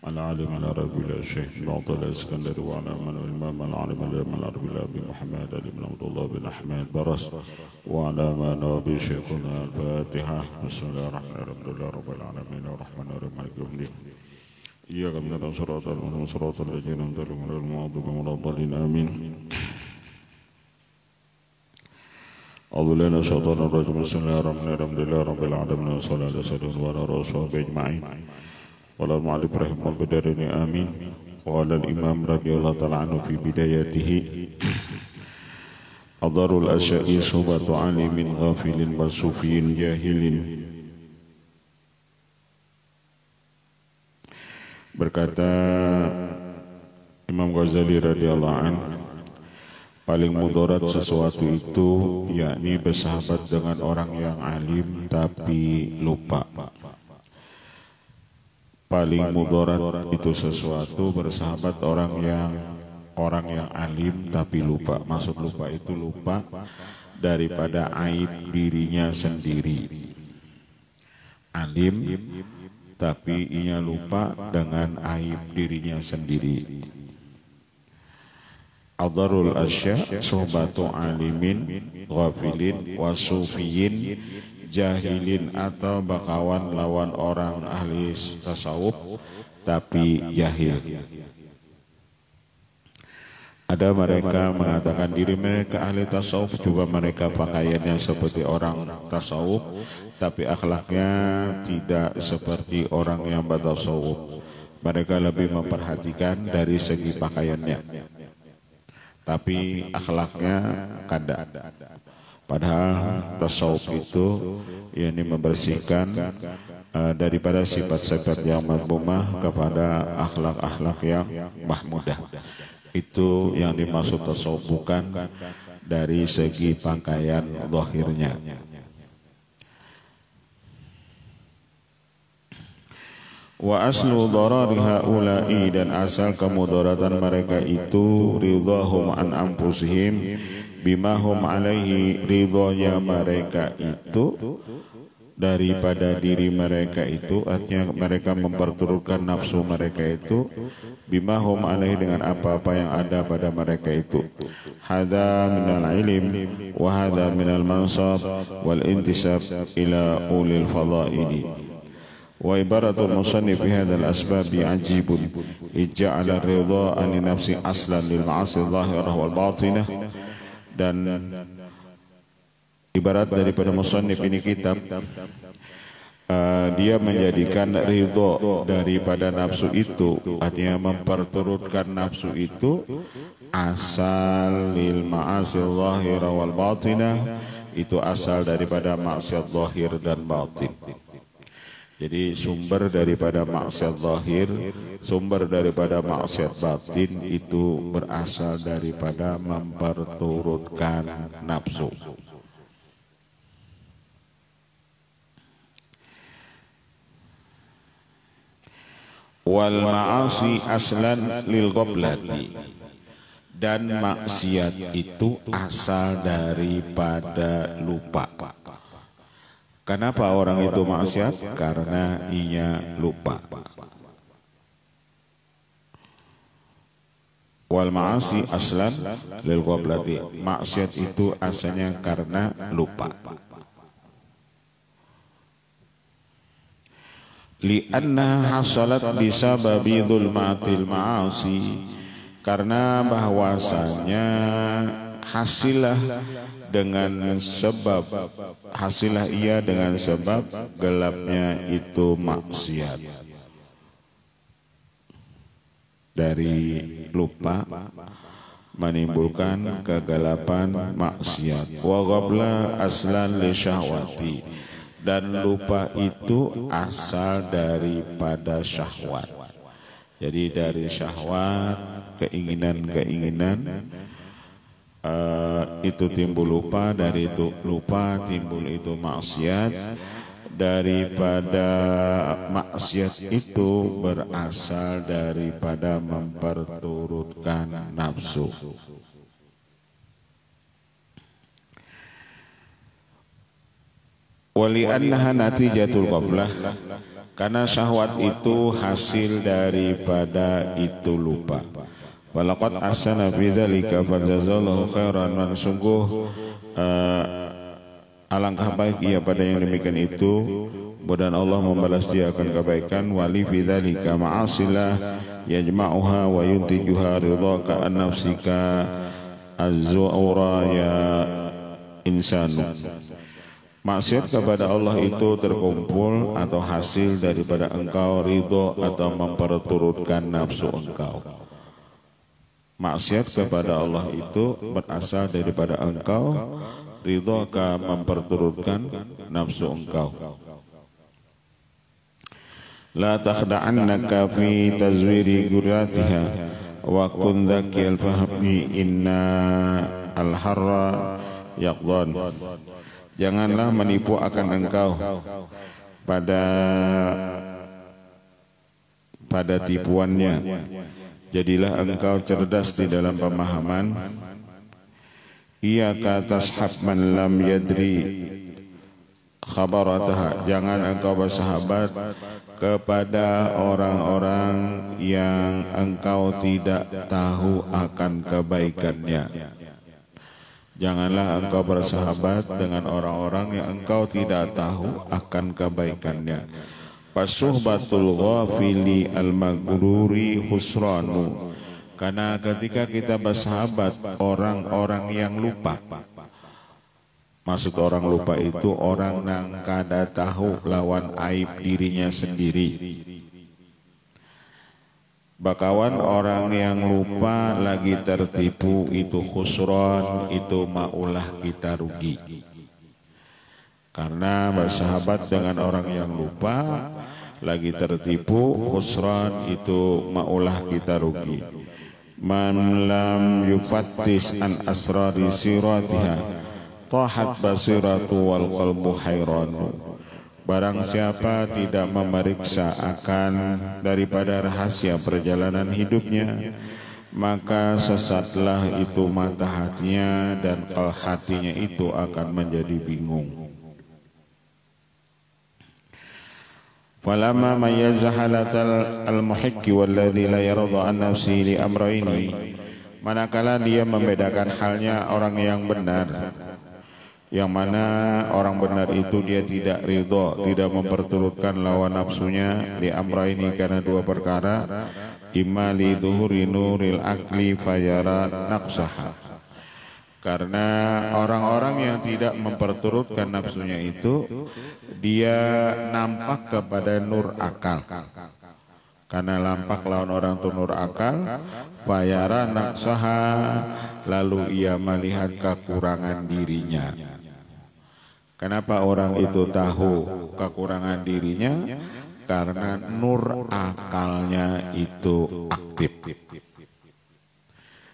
العالم العربي لا شيخ معطى الاسكندري وعلى من الإمام العالم العربي أبي محمد علي بن عبد الله بن أحمد برس وعلى من أبي شيخنا الفاتحة. بسم الله الرحمن الرحيم. الحمد لله رب العالمين الرحمن الرحيم مالك يوم الدين. إياك نعبد وإياك نستعين صراط الذين أنعمت عليهم غير المغضوب عليهم ولا الضالين آمين. أعوذ بالله من الشيطان الرجيم. بسم الله الرحمن الرحيم. الحمد لله رب العالمين والصلاة والسلام على رسول الله أجمعين. قال المؤلف رحمه الله بدارني آمين. قال الإمام رضي الله تعالى عنه في بدايته: أضر الأشياء صحبة عالم غافل وصوفي جاهل. Berkata Imam Ghazali radhiyallahu anhu, paling mudarat sesuatu itu yakni bersahabat dengan orang yang alim tapi lupa. Paling mudarat itu sesuatu bersahabat orang yang alim tapi lupa. Maksud lupa itu lupa daripada aib dirinya sendiri. Alim tapi ia lupa dengan aib dirinya sendiri. Adharul asya sohbatu alimin ghafilin wasufiyin jahilin, atau bakawan lawan orang ahli tasawuf tapi jahil. Ada mereka mengatakan diri mereka ahli tasawuf, juga mereka pakaiannya seperti orang tasawuf tapi akhlaknya tidak seperti orang yang bertasawuf. Mereka lebih memperhatikan dari segi pakaiannya, tapi akhlaknya kada. Padahal tasawuf itu yakni membersihkan daripada sifat-sifat yang madmumah kepada akhlak-akhlak yang mahmudah. Itu yang dimaksud tasawuf, bukan dari segi pakaian zahirnya. Wa aslu dharari haula'i, dan asal kemudaratan mereka itu ridhahum an anfusihim bima hum alaihi, ridhonya mereka itu daripada diri mereka itu, artinya mereka memperturutkan nafsu mereka itu bima hum alaihi, dengan apa-apa yang ada pada mereka itu. Hadza minal ilm wa hadza minal mansab wal intisab ila ulil fadaili. Wa ibaratul musannif fi hadzal asbabi ajibun ij'ala ridha an nafsi aslan lil ma'asi dhahirah wal batinah. Dan ibarat daripada musannif ini kitab, dia menjadikan ridho daripada nafsu itu, artinya memperturutkan nafsu itu, asal lil ma'asi dhahirah wal batinah, itu asal daripada maksiat zahir dan batin. Jadi sumber daripada maksiat zahir, sumber daripada maksiat batin itu berasal daripada memperturutkan nafsu. Wal ma'asi aslan lil ghablati, dan maksiat itu asal daripada lupa. Kenapa orang itu maksiat? Karena ia lupa. Wal ma'asi aslan lil ghablati, maksiat itu asalnya karena lupa. Li'anna hasalat bisababi dhulmatil ma'asi, karena bahwasanya hasilah dengan sebab, hasilah ia dengan sebab gelapnya itu maksiat. Dari lupa menimbulkan kegelapan maksiat. Wa ghabla aslan li syahwati, dan lupa itu asal daripada syahwat. Jadi dari syahwat, keinginan-keinginan, itu timbul lupa, dari itu lupa timbul itu maksiat, daripada maksiat itu berasal daripada memperturutkan nafsu. Wali annaha natijatul qablah, Karena syahwat itu hasil daripada itu lupa. Walaqad ahsana fi dzalika fajazallahu khairan, dan sungguh alangkah baik ia pada yang demikian itu, dan Allah membalas dia akan kebaikan. Wali fi dzalika ma'asilah yajma'uha wa yuntijuha ridhaka an nafsika az-zu'ura ya insanu. Maksiat kepada Allah itu terkumpul atau hasil daripada engkau ridho atau memperturutkan nafsu engkau. Maksiat kepada Allah itu berasal daripada engkau ridho ka memperturutkan nafsu engkau. La takhda'annaka fi tazwiri guratiha wa kun dzakiyal fahmi inna al-harra yaqdan. Janganlah menipu akan engkau pada tipuannya. Jadilah engkau cerdas di dalam pemahaman. Iyaka tashab man lam yadri khabarataha. Jangan engkau bersahabat kepada orang-orang yang engkau tidak tahu akan kebaikannya. Janganlah engkau bersahabat dengan orang-orang yang engkau tidak tahu akan kebaikannya. Fasuhbatul ghafili al-maghruri husranu. Karena ketika kita bersahabat orang-orang yang lupa, maksud orang lupa itu orang yang kada tahu lawan aib dirinya sendiri. Bakawan orang yang lupa lagi tertipu itu khusron, itu maulah kita rugi. Karena bersahabat dengan orang yang lupa lagi tertipu, khusron itu maulah kita rugi. Man lam yufattis an asrari siratiha tahat basiratu wal qalbu hayranu. Barang siapa tidak memeriksa akan daripada rahasia perjalanan hidupnya, maka sesatlah itu mata hatinya, dan hatinya itu akan menjadi bingung. Falamma mayyaza halatal al-muhiqqi walladzi la yarda an nafsihi li amrayni. Manakala dia membedakan halnya orang yang benar, yang mana orang benar itu dia tidak ridho, tidak memperturutkan lawan nafsunya, li amrayni, karena dua perkara. Imma li dhuhuri nuril akli fayara naqsaha. Karena orang-orang yang tidak memperturutkan nafsunya itu dia nampak kepada nur akal. Karena nampak lawan orang itu nur akal, fayara naqsaha, lalu ia melihat kekurangan dirinya. Kenapa orang itu tahu kekurangan dirinya? Karena nur akalnya itu aktif.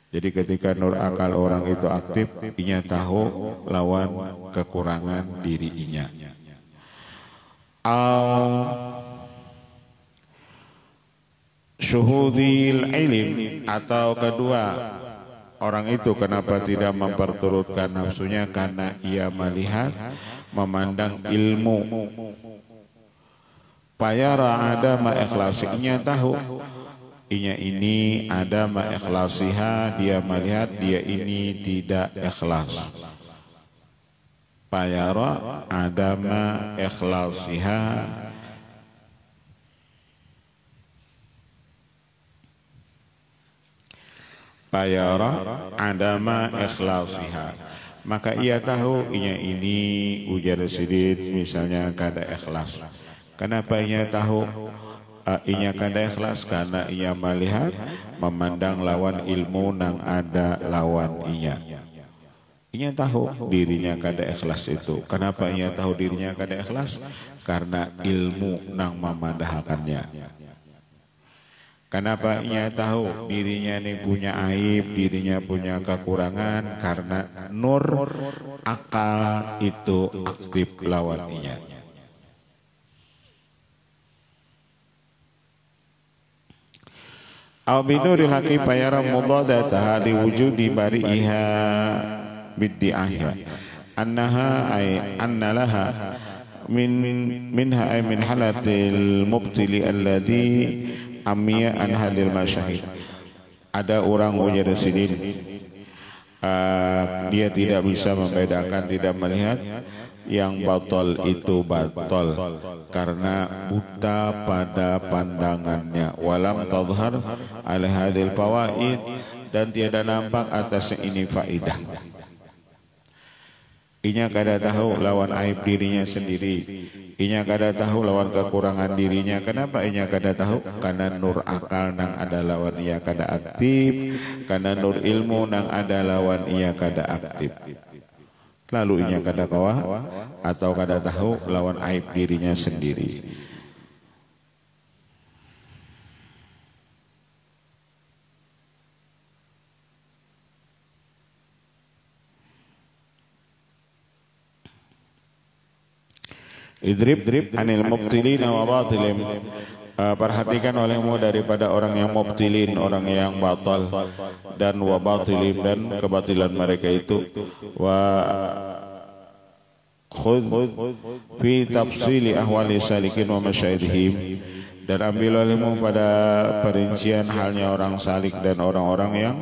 Jadi ketika nur akal orang itu aktif, ia tahu lawan kekurangan dirinya. Syuhudil ilm, atau kedua, orang itu kenapa tidak memperturutkan nafsunya? Karena ia melihat, memandang ilmu. Payara ada ma'ikhlasinya, tahu inya ini ada ma'ikhlasiha, dia melihat dia ini tidak ikhlas. Payara ada ma'ikhlasiha, payara ada ma'ikhlasiha, maka ia tahu inya ini ujar sidid misalnya kada ikhlas. Kenapa ia tahu inya kada ikhlas? Karena ia melihat, memandang lawan ilmu nang ada lawan inya. Inya tahu dirinya kada ikhlas itu. Kenapa ia tahu dirinya kada ikhlas? Karena ilmu nang memandahkannya. Kenapa ia tahu dirinya ini punya aib, dirinya punya kekurangan? Karena nur akal itu aktif lawan inya. Au binuril haqi payara mudadataha liwujudi bari'iha biddi'ahya annaha ay anna laha minha ay min halatil mubtili alladhi amiya an hadil masyahid. Ada orang mujahidin, dia tidak bisa membedakan, tidak melihat yang batal itu batal karena buta pada pandangannya. Walam tadhhar ala hadil fawaid, dan tiada nampak atasnya ini faidah. Inya kada tahu lawan aib dirinya sendiri, inya kada tahu lawan kekurangan dirinya. Kenapa inya kada tahu? Karena nur akal nang ada lawan ia kada aktif, karena nur ilmu nang ada lawan ia kada aktif. Lalu inya kada kawa atau kada tahu lawan aib dirinya sendiri. Idrib anil mubtilin wa batilin. Perhatikan olehmu daripada orang yang mubtilin, orang yang batal, dan wa batilin, dan kebatilan mereka itu. Wa khudh fi tafsili ahwali salikin wa masyayidhim, dan ambil olehmu pada perincian halnya orang salik dan orang-orang yang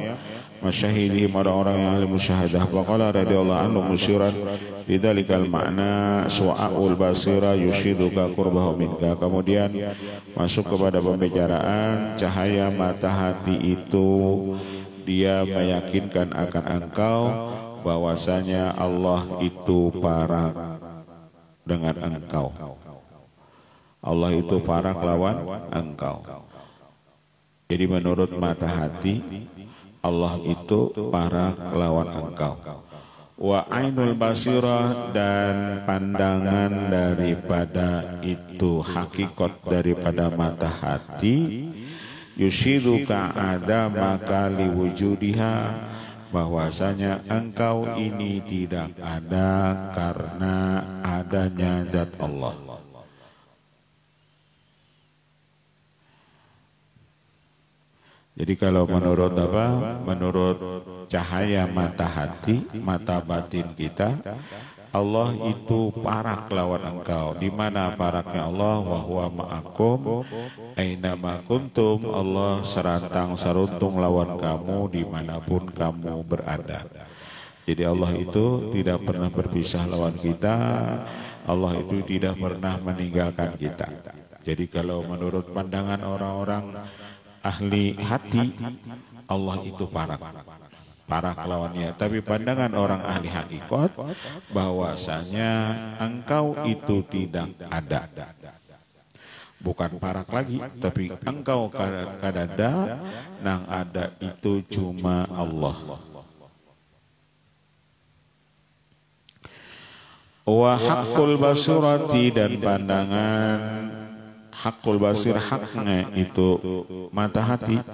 masyahidihim, orang-orang yang ahli musyahadah. Waqala radhiyallahu anhu musyiran bidzalikal makna su'aul basira yushiduka qurbahu minka. Kemudian masuk kepada pembicaraan cahaya mata hati itu, dia meyakinkan akan engkau bahwasanya Allah itu parek dengan engkau. Allah itu parek lawan engkau. Jadi menurut mata hati Allah itu parek lawan engkau. Wa ainul basirah, dan pandangan daripada itu, hakikat daripada mata hati, yushiduka ada maka liwujudiha, bahwasanya engkau ini tidak ada karena adanya zat Allah. Jadi kalau menurut apa? Menurut cahaya mata hati, mata batin kita, Allah itu parek lawan engkau. Di mana pareknya Allah? Wa huwa ma'akum aina ma kuntum. Allah serantang seruntung lawan kamu dimanapun kamu berada. Jadi Allah itu tidak pernah berpisah lawan kita. Allah itu tidak pernah meninggalkan kita. Jadi kalau menurut pandangan orang-orang ahli hati, Allah itu parek lawannya. Tapi pandangan orang ahli hakikat, bahwasanya engkau itu tidak ada. Bukan parek lagi, tapi engkau kada ada, nang ada itu cuma Allah. Wa haqqul basurati, dan pandangan hakul basir, haknya itu mata hati,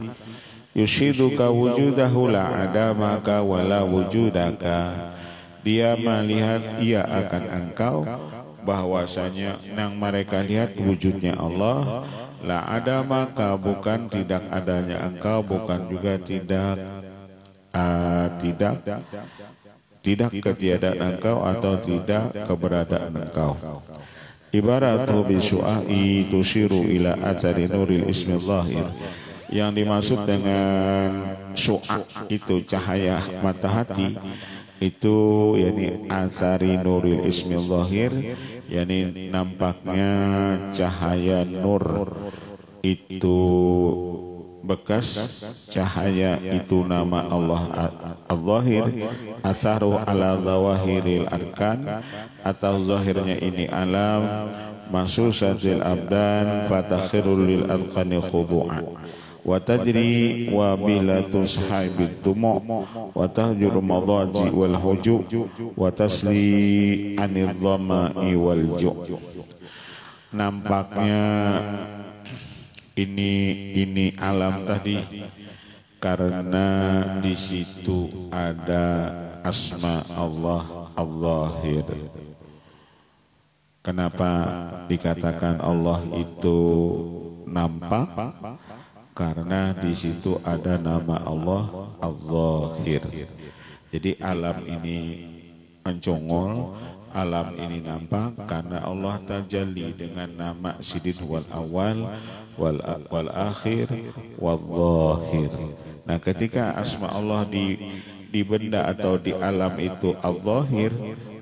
yushiduka wujudahu la ada maka wala wujudaka, dia melihat ia akan engkau, bahwasanya nang mereka lihat wujudnya Allah, la ada maka bukan tidak adanya engkau, bukan juga tidak ketiadaan engkau atau tidak keberadaan engkau. Ibaratu bisu'ai tushiru ila athari nuril ismil zahir. Yang dimaksud dengan su'a itu cahaya mata hati, itu yakni athari nuril ismil zahir, yakni nampaknya cahaya nur itu bekas cahaya itu nama Allah al-zahir, atharu ala zawahiril arkan, atau zahirnya ini alam, masusatil abdan, fatakhirul lil adqani khudu'a, wa tadri wa bila tushabit tumu, wa tahjur madaji wal huju, wa tasli anil dhama'i wal ju'. Nampaknya ini alam tadi karena di situ ada asma Allah al-zahir. Kenapa dikatakan Allah itu nampak? Karena di situ ada nama Allah al-zahir. Jadi alam ini mencongol alam ini nampak karena Allah tajalli dengan nama Sidin wal awal wal akhir wal zahir. Nah, ketika asma Allah di benda atau di alam itu al-zahir,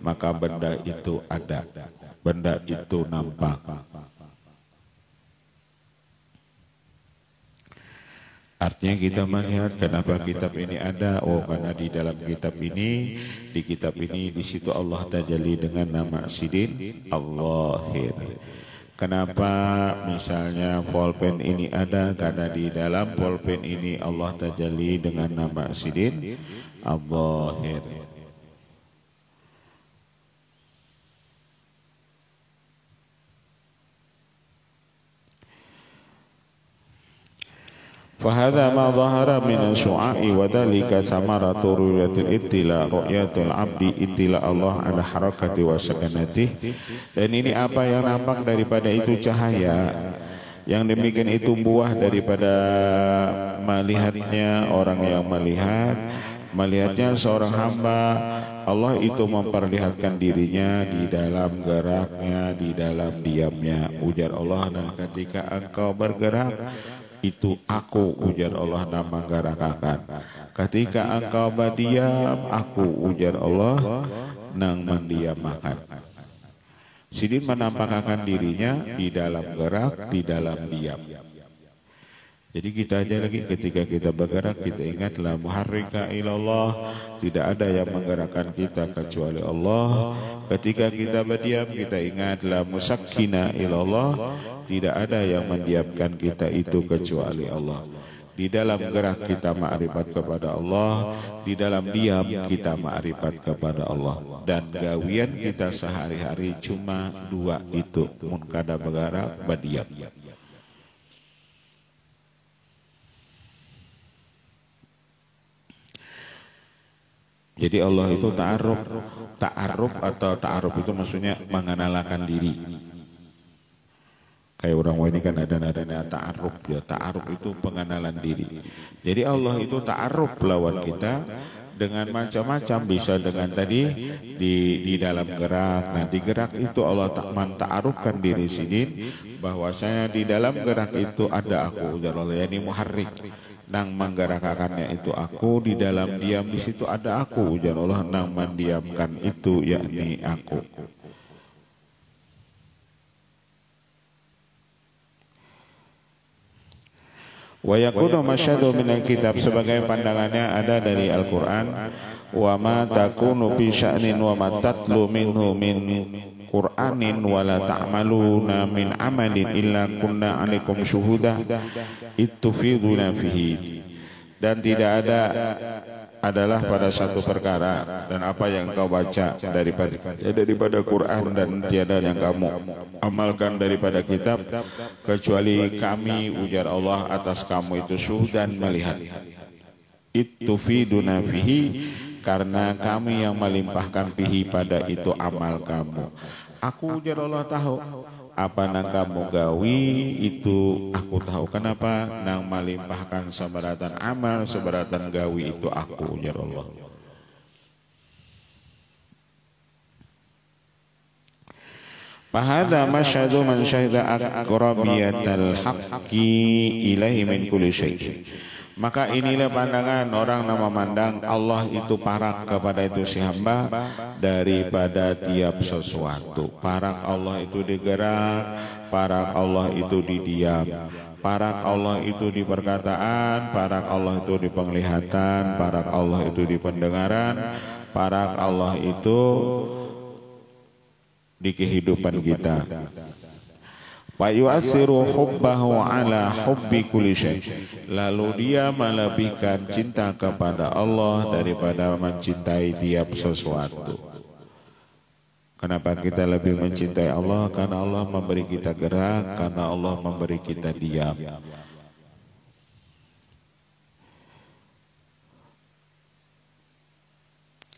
maka benda itu ada, benda itu nampak. Artinya kita melihat kenapa kitab ini ada. Oh, karena di dalam kitab ini, di kitab ini, di situ Allah tajalli dengan nama Sidin al-zahir. Kenapa misalnya pulpen ini ada? Karena di dalam pulpen ini Allah tajalli dengan nama Sidin al-zahir. فهذا ما ظهر من الشعاع وذلك ثمرة رؤية الابتلاء رؤية العبد ابتلاء Allah ala harakati wa sakanatih. Dan ini apa yang nampak daripada itu cahaya, yang demikian itu buah daripada melihatnya orang yang melihatnya seorang hamba. Allah itu memperlihatkan dirinya di dalam geraknya, di dalam diamnya. Ujar Allah, nah ketika engkau bergerak itu aku, ujar Allah, nama garakakan. Ketika engkau berdiam, aku, ujar Allah, nang mendiamakan. Sidin menampakkan dirinya di dalam gerak, di dalam diam. Jadi kita aja lagi ketika kita bergerak, kita ingatlah muharrika ilallah, tidak ada yang menggerakkan kita kecuali Allah. Ketika kita berdiam, kita ingatlah musakkina ilallah, tidak ada yang mendiamkan kita itu kecuali Allah. Di dalam gerak kita ma'rifat kepada Allah, di dalam diam kita ma'rifat kepada Allah. Dan gawian kita sehari-hari cuma dua itu, mun kada bergerak, berdiam. Jadi Allah itu ta'aruf atau ta'aruf itu maksudnya mengenalkan diri. Kayak orang ini kan ada nadanya ta'aruf, ya ta'aruf itu pengenalan diri. Jadi Allah itu ta'aruf lawan kita dengan macam-macam, bisa dengan tadi di dalam gerak. Nah, di gerak itu Allah ta'arufkan diri sini bahwasanya di dalam gerak itu ada aku, ujar Allah, yani muharrik. Nang menggerakkannya itu aku, di dalam diam di situ ada aku, ujar Allah, nang mendiamkan itu yakni aku. Wa yakunu masyhadu minal kitab, sebagai pandangannya ada dari Al-Qur'an, wa ma takunu fi sya'nin wa ma tatlu minhu min Qur'anin wa la ta'maluna min amalin illa kunna 'alaikum syuhuda ittufiduna fihi. Dan tidak ada adalah pada satu perkara dan apa yang kau baca daripada Quran, dan tiada yang kamu amalkan daripada kitab kecuali kami, ujar Allah, atas kamu itu syuhudan, melihat. Ittufiduna fihi, karena kami yang melimpahkan fihi pada itu amal kamu. Aku, ujar Allah, tahu apa nang kamu gawi itu aku tahu. Kenapa? Nang melimpahkan seberatan amal, seberatan gawi itu aku, ujar Allah. Fahadha masyhadu man syahida aqrabiyatal haqqi ilaihi min kulli syai'. Maka inilah pandangan orang yang memandang Allah itu parak kepada itu si hamba daripada tiap sesuatu. Parak Allah itu digerak, parak Allah itu di diam, parak Allah itu di perkataan, parak Allah itu di penglihatan, parak Allah itu di pendengaran, parak Allah itu di kehidupan kita. Wa yu'assiru hubbahu ala hubbi kulli syai'. Lalu dia melebihkan cinta kepada Allah daripada mencintai tiap sesuatu. Kenapa kita lebih mencintai Allah? Karena Allah memberi kita gerak, karena Allah memberi kita diam.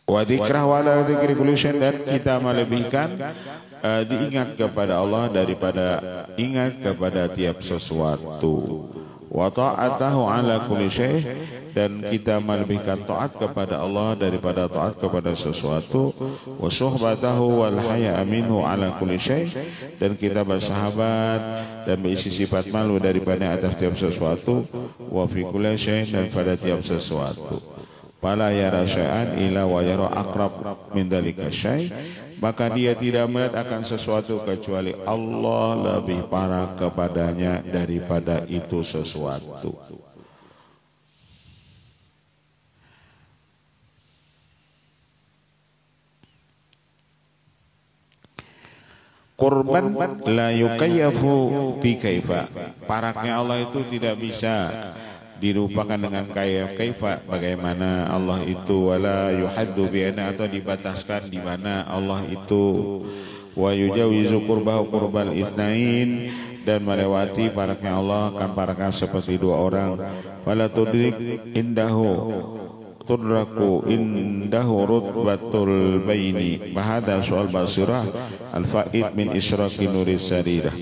Wa dzikrah wa la dzikri kulli syai', dan kita melebihkan diingat kepada Allah daripada ingat kepada tiap sesuatu. wa ta'atahu ala kulli syai', dan kita melebihkan taat kepada Allah daripada taat kepada sesuatu, wa suhbatahu wal haya'a minhu ala kulli syai', dan kita bersahabat dan berisi sifat malu daripada atas tiap sesuatu, wa fi kulli syai', dan pada tiap sesuatu. Fala yara syai'an illa wa yara aqrab min dzalika syai', maka dia tidak melihat akan sesuatu kecuali Allah lebih parah kepadanya daripada itu sesuatu. Qurban la yukayyafu bi kaifa, paraknya Allah itu tidak bisa dirupakan dengan kaifa, bagaimana Allah itu, wala yuhaddu bi anna, atau dibataskan di mana Allah itu, wa yujawizu qurbahu qurbal isnain, dan melewati paraknya Allah kan paraknya seperti dua orang, wala tudrik tudraku indahu rutbatul baini, bahada soal basirah al-faid min isyraqi nuris sarirah.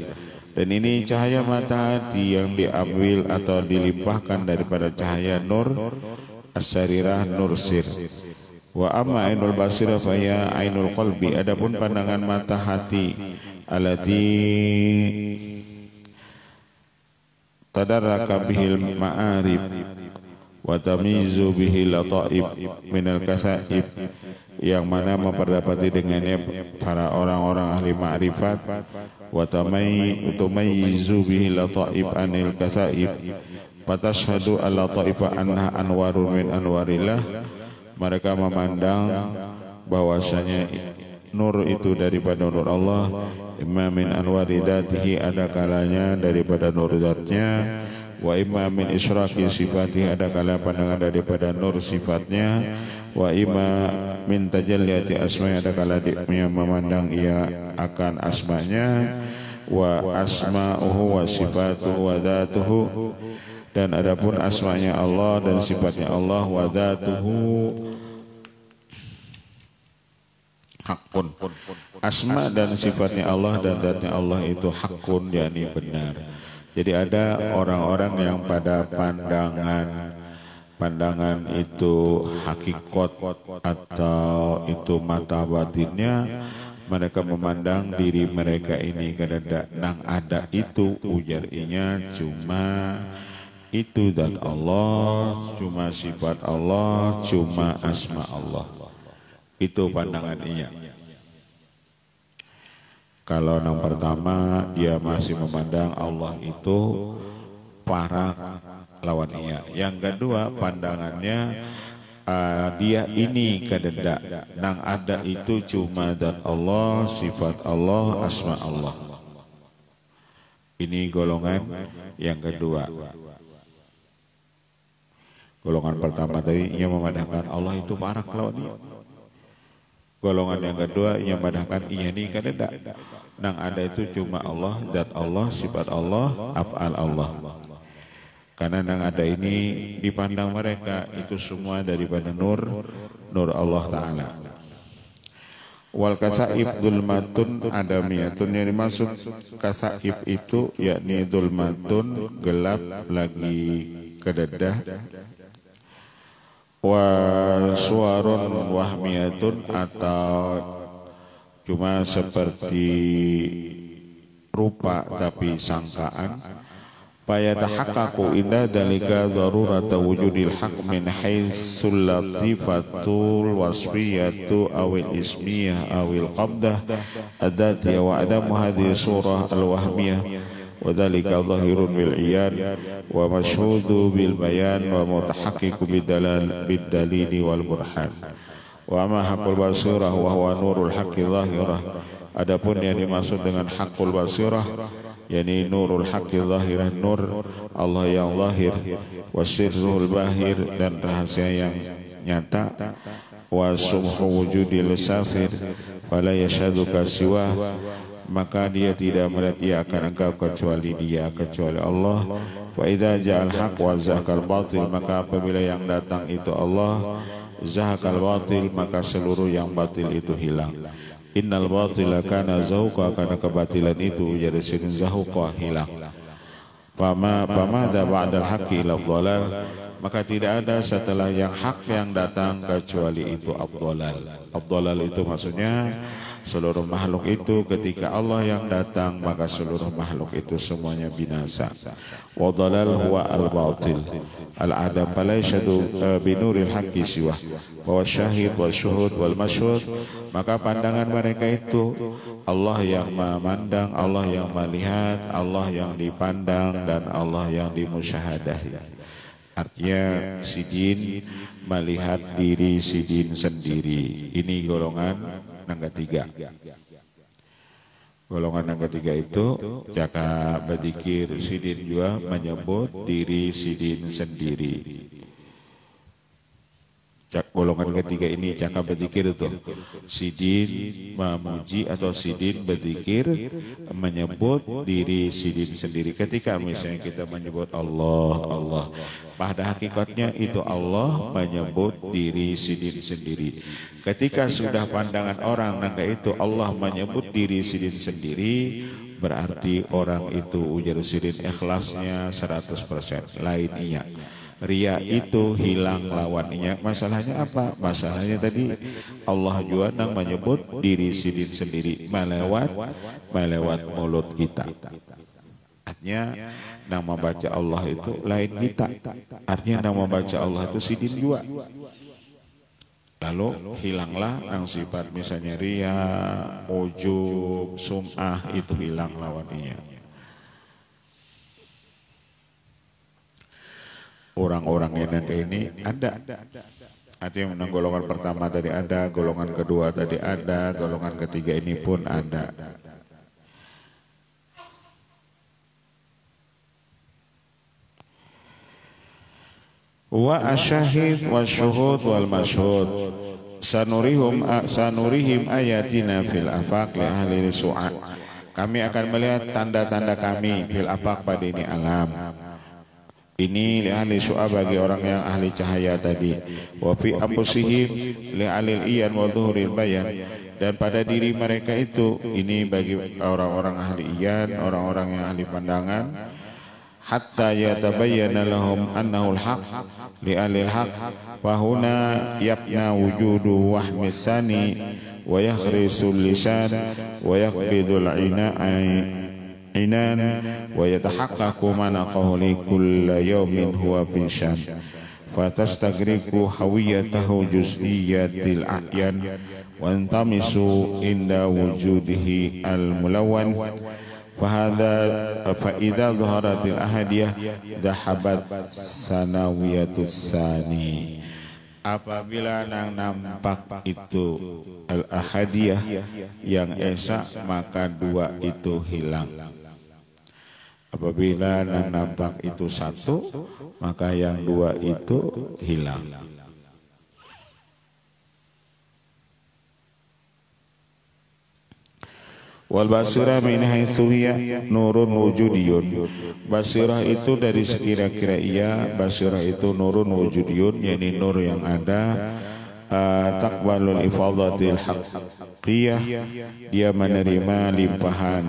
Dan ini cahaya matahari yang diambil atau dilimpahkan daripada cahaya nur as-sarirah, nur sir. Wa amma ainul basirah fa ya ainul qalbi, adapun pandangan mata hati allati tadarraka bihil ma'arib wa tamizu bihil lataib minal kasaib, yang mana memperdapati dengannya para orang-orang ahli ma'rifat, wa tamayyizu bihi lataib anil kasaib, fatashhadu al-lataifa anha anwarun min anwarillah, mereka memandang bahwasanya nur itu daripada nur Allah, imma min anwari dzatihi, ada kalanya daripada nur zatnya, wa imma min isyraqi sifatihi, ada kalanya pandangan daripada nur sifatnya, wa imma min tajalliyati asma'i, ada kala dia memandang ia akan asmanya, wa asma'uhu wa sifatuhu wa dhatuhu, dan adapun asma'nya Allah dan sifatnya Allah, wa dhatuhu hakun, asma dan sifatnya Allah dan zatnya Allah itu hakun, yakni benar. Jadi ada orang-orang yang pada pandangan itu hakikat atau itu mata batinnya, mereka memandang diri mereka ini kada nang ada itu, ujarnya cuma itu zat Allah, cuma sifat Allah, cuma asma Allah. Itu pandangan ia. Kalau yang pertama dia masih memandang Allah itu parak lawan ia. Yang kedua pandangannya dia ini kadeda nang ada itu cuma zat Allah, sifat Allah, asma Allah. Ini golongan yang kedua. Golongan pertama tadi ia memandangkan Allah itu parak lawan ia. Golongan yang kedua ia memandangkan ia ini kadeda nang ada itu cuma Allah, zat Allah, sifat Allah, af'al Allah. Karena yang ada ini dipandang mereka itu semua daripada nur Allah Ta'ala. Wal kasaib dzulmatun adamiyatun, yang dimaksud kasaib itu yakni dzulmatun, gelap lagi kededah, wa suwarun wahmiyatun, atau cuma seperti rupa tapi sangkaan. Fayatahaqqaqu inda dalika darurata wujudil haq min haitsul latifatul wasfiyatu awil ismiyah awil qabdah adatiyah wa adamu hadhihi surah al-wahmiyah, wa dhalika zahirun bil iyan wa mashhudu bil bayan wa mutahaqqiqu bid-dalili wal burhan. Wa ma haqqul basirah wa huwa nurul haqqi zahirah, adapun yang dimaksud dengan haqqul basirah yakni nurul haqqi zahirah, nur Allah yang zahir, wa sirrul bahir, dan rahasia yang nyata, wa subhu wujudil safir fala yashaduka siwa, maka dia tidak melihat ia akan engkau kecuali dia, kecuali Allah. Wa idza ja'al haq wa zahakal batil, maka apabila yang datang itu Allah, zahakal batil, maka seluruh yang batil itu hilang. Innal batila kana zahuqa, karena kebatilan itu jadi sinin zahuqa, hilang. Famadza ba'dal haqqi illa dhalal, maka tidak ada setelah yang hak yang datang kecuali itu ad-dhalal. Ad-dhalal itu maksudnya seluruh makhluk itu ketika Allah yang datang maka seluruh makhluk itu semuanya binasa. Wa dhalal huwa al-batil al-adam fala yashhadu binuril haqqi siwa wa syahid wal syuhud wal masyhud, maka pandangan mereka itu Allah yang memandang, Allah yang melihat, Allah yang dipandang dan Allah yang dimusyahadahi. Artinya sidin melihat diri sidin sendiri. Ini golongan yang ketiga. Golongan yang ketiga itu jaka berzikir sidin juga menyebut diri sidin sendiri. Golongan ketiga ini jaka berzikir itu sidin memuji atau sidin berzikir menyebut diri sidin sendiri. Ketika misalnya kita menyebut Allah, Allah, pada hakikatnya itu Allah menyebut diri sidin sendiri. Ketika sudah pandangan orang nangka itu Allah menyebut diri sidin sendiri, berarti orang itu ujar sidin ikhlasnya 100%. Lain iya, ria itu hilang lawannya. Masalahnya apa? Masalahnya tadi Allah juga nang menyebut diri sidin sendiri melewat mulut kita. Artinya nang membaca Allah itu lain kita. Artinya nang membaca Allah itu sidin juga. Lalu hilanglah nang sifat misalnya ria, ujub, sum'ah, itu hilang lawannya. Orang-orang yang nanti ini ada. Artinya menang golongan pertama tadi ada, golongan kedua tadi ada, golongan ketiga ini pun ada. Wa asyahid wa syuhud wal masyhud sanurihim ayatina fil afaq li ahli su'ad. Kami akan melihat tanda-tanda kami fil afaq pada ini alam. Ini li ahli su'ab bagi orang yang ahli cahaya tadi. Wa fi anfusihim li ahli iyan wa dhuhuril bayan, dan pada diri mereka itu ini bagi orang-orang ahli iyan, orang-orang yang ahli pandangan. Hatta yatabayyana lahum annahu al-haq li ahli al-haq wa huna yabna wujudu wahmi tsani wa yakhrisul lisan wa yaqbidul inan wa yatahaqqaqu mana qawli kulla yawmin huwa bin shan fatastagriqu hawiyatahu juz'iyatil a'yan wa antamisu inda wujudihi al-mulawwan. Fa'idha zuharatil ahadiyah dhahabat sanawiyatus sani. Apabila nang nampak itu al-ahadiyah yang esa, maka dua itu hilang. Apabila nang nampak itu satu, maka yang dua itu hilang. Wal basirah min haitsu hiya nurun wujudiyun. Basirah itu dari sekira-kira ia, basirah itu nurun wujudiyun, yakni nur yang ada, taqbalul ifadatil haqqiyah, dia menerima limpahan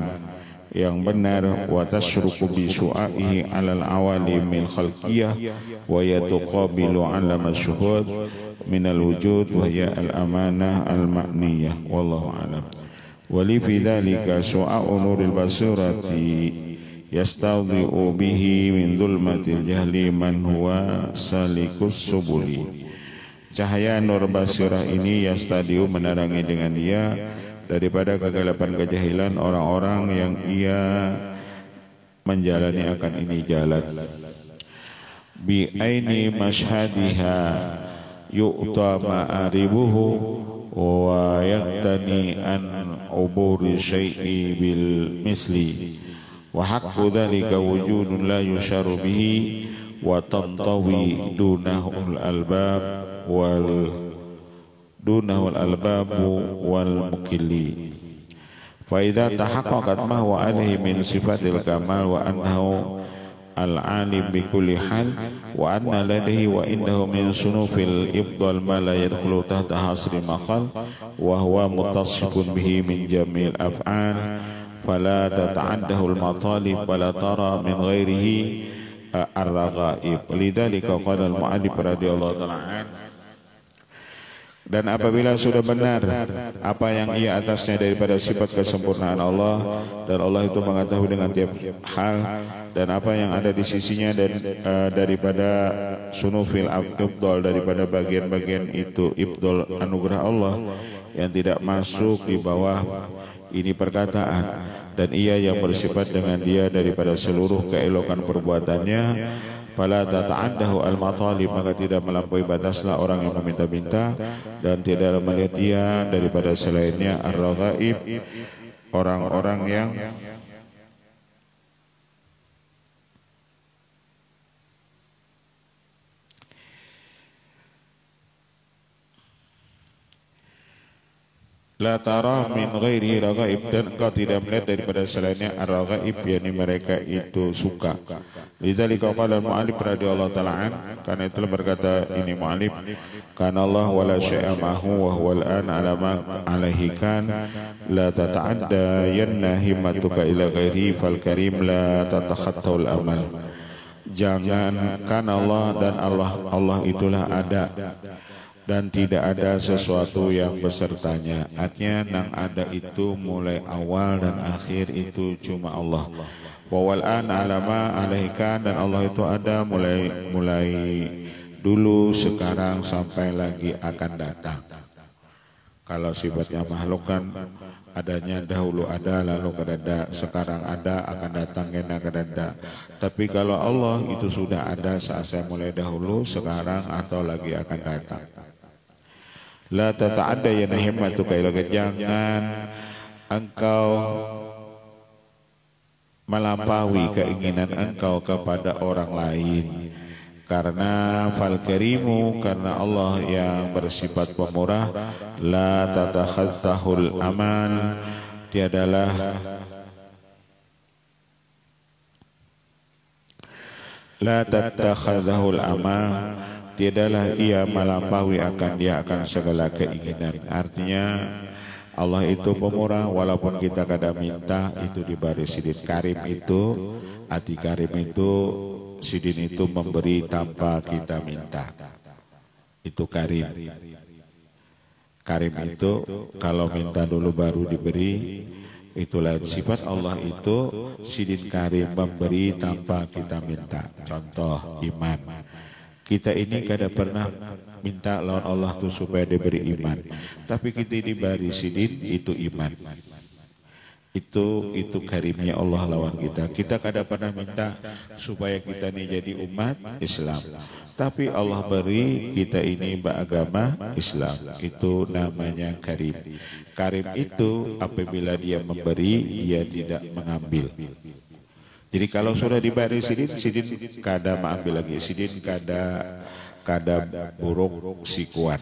yang benar, wa tasyruqu bi su'aihi 'alal awalimil khalqiyah wa yatuqabilu 'ala masyhud minal wujud wa hiya al amanah al ma'niyah. Wallahu a'lam. Wali fi dzalika su'a'u nuril basirati yastadhi'u bihi min dhulmatil jahli man huwa salikus subuli. Cahaya nur basirah ini yastadiu menerangi dengan dia daripada kegelapan kejahilan orang-orang yang ia menjalani akan ini jalan. Bi aini mashhadiha yu'ta ma'aribuhu wa yaktani an uburi syai'i bil misli wa haqqu dhalika wujudun la yusharu bihi wa tantawi dunahul albab wal mukilli. Fa idza tahaqqaqat ma huwa alaihi min sifatil kamal wa annahu al-alim bi kulli hal wa anna ladaihi wa indahu min sunufil ibdal ma la yadkhulu tahta hasri maqal wa huwa muttasifun bihi min jamil af'al fala tata'addahu al-matalib wala tara min ghairihi ar-raghaib. Lidzalika qala al-mu'allif radhiyallahu ta'ala anhu, dan apabila sudah benar apa yang ia atasnya daripada sifat kesempurnaan Allah, dan Allah itu mengetahui dengan tiap hal, dan apa yang ada di sisinya dan daripada sunufil ibdal, daripada bagian-bagian itu ibdal anugerah Allah yang tidak masuk di bawah ini perkataan, dan ia yang bersifat dengan dia daripada seluruh keelokan perbuatannya, fala tata'addahu al-matalib, maka tidak melampaui bataslah orang yang meminta-minta, dan tidak melihat dia daripada selainnya ar-raghaib, orang-orang yang la tara min ghairi raghaib, dan engkau tidak melihat daripada selainnya ar-raghaib, yakni mereka itu suka. Lidzalika qala al-mu'allif radhiyallahu ta'ala an, karena itulah berkata ini mu'allif, kana Allah wala syai'a ma'hu wa huwa al-an ala ma alaihi kan la tata'adda yanna himmatuka ila ghairi fal karim la tatakhattaul amal. Jangan, karena Allah dan Allah itulah ada dan tidak ada sesuatu yang besertanya. Artinya nang ada itu mulai awal dan akhir itu cuma Allah. Wawal an alama alaikan, dan Allah itu ada mulai dulu, sekarang, sampai lagi akan datang. Kalau sifatnya makhluk kan adanya dahulu ada, lalu akan ada, sekarang ada, akan datang, akan ada. Tapi kalau Allah itu sudah ada saat saya mulai dahulu, sekarang, atau lagi akan datang. La tata'adda ya himmatuka ila, jangan engkau melampaui keinginan engkau kepada orang lain, karena fal karimu, karena Allah yang bersifat pemurah, la tatakhattahul amal, tiadalah la tattakhadhahul amal, tiadalah ia melampaui akan segala keinginan. Artinya Allah itu pemurah, walaupun kita kadang minta itu diberi. Sidin karim itu, hati karim itu, sidin itu memberi tanpa kita minta. Itu karim. Karim itu kalau minta dulu baru diberi. Itulah sifat Allah itu, sidin karim, memberi tanpa kita minta. Contoh iman. Kita ini kadang pernah minta lawan Allah tuh supaya diberi iman, tapi kita diberi sidin itu iman. Itu karimnya Allah lawan kita. Kita kadang pernah minta supaya kita ini jadi umat Islam, tapi Allah beri kita ini beragama Islam. Itu namanya karim. Karim itu apabila dia memberi, dia tidak mengambil. Jadi kalau sudah diberi sidin kada mengambil lagi, sidin kada buruk sikuan.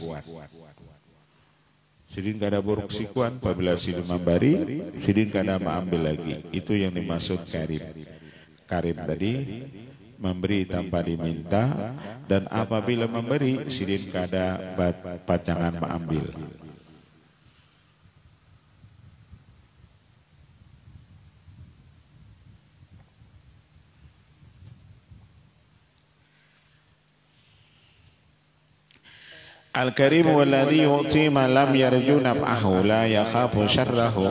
Sidin kada buruk sikuan, apabila sidin memberi, sidin kada mengambil lagi. Itu yang dimaksud karim. Karim tadi memberi tanpa diminta, dan apabila memberi, sidin kada pacangan mengambil. Al-Karim walladhi yu'ti ma lam yarju naf'ahu la yakhafu syarrahu.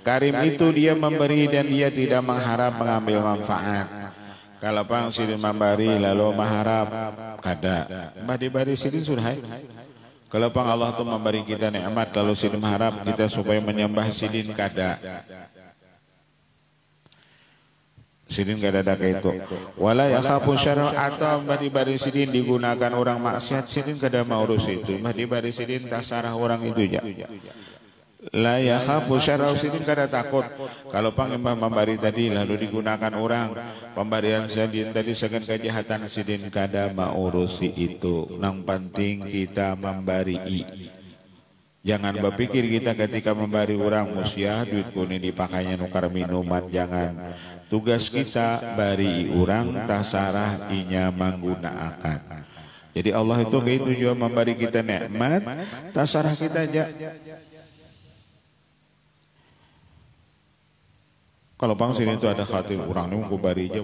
Karim itu dia memberi dan dia tidak mengharap mengambil manfaat. Kalau pang sidin memberi lalu mengharap kada. Bari sidin sudah. Kalau pang Allah tu memberi kita nikmat lalu sidin mengharap kita supaya menyembah sidin kada. Sidin kada ada itu. Wala yakhafu syarra, atau bari sidin digunakan orang maksiat, sidin kada mau urus itu. Bari sidin tasarah orang itu ya. La yakhafu syarra, sidin kada takut. Kalau pangembah memberi tadi lalu digunakan orang, pemberian sidin tadi segan kejahatan, sidin kada mau urusi itu. Nang penting kita memberi. Jangan berpikir kita ketika memberi orang musia duit kuning dipakainya nukar minuman. Jangan. Tugas kita bari orang tasarah inya menggunakan. Jadi Allah itu begitu juga memberi kita nikmat, tasarah kita aja. Kalau pangsil itu ada khatir orang ini bari aja,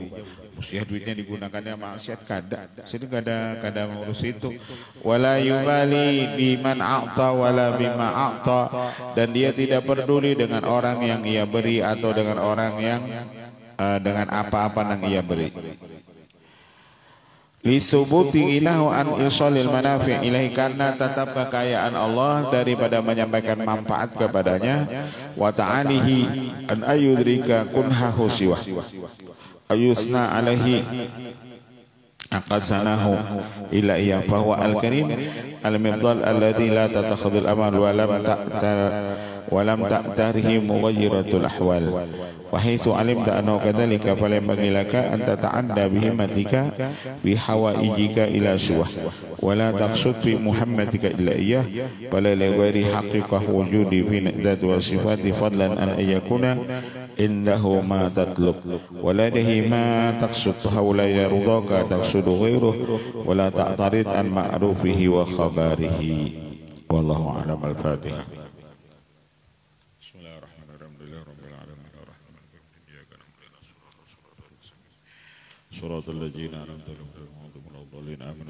mesti duitnya digunakannya maksiat kada. Jadi kada mengurus itu. Wala yubali biman a'ta wala bima a'ta, dan dia tidak peduli dengan orang yang ia beri atau dengan orang yang dengan apa-apa yang ia beri. Lisubuti ilahu an isolil manafi' ilahi, karena tetap kekayaan Allah daripada menyampaikan manfaat kepadanya, wa ta'alihi an ayudrika kunhahu siwah ayusna alaihi aqad sanahu ila iya bahwa al-karim al-mibdal alladhi la tatakhadul amal walam ta'tarihi mughayiratul ahwal wa haitsu alimta annahu kadzalika falyambaghi laka an tata'adda bihimmatika fi hawaijika ila suwah wa la taqsud fi muhammadika illa iyyah bal la ghairi haqiqah wujudi fi dzat wa sifati fadlan an ayakuna indahu ma tatlub wa ladaihi ma taqsud haula yardaka taqsud ghairuhu wa la ta'tarid an ma'rufihi wa khabarihi. Wallahu a'lam. Al-Fatihah. صراط الذين أنعمت عليهم غير المغضوب عليهم ولا الضالين آمين.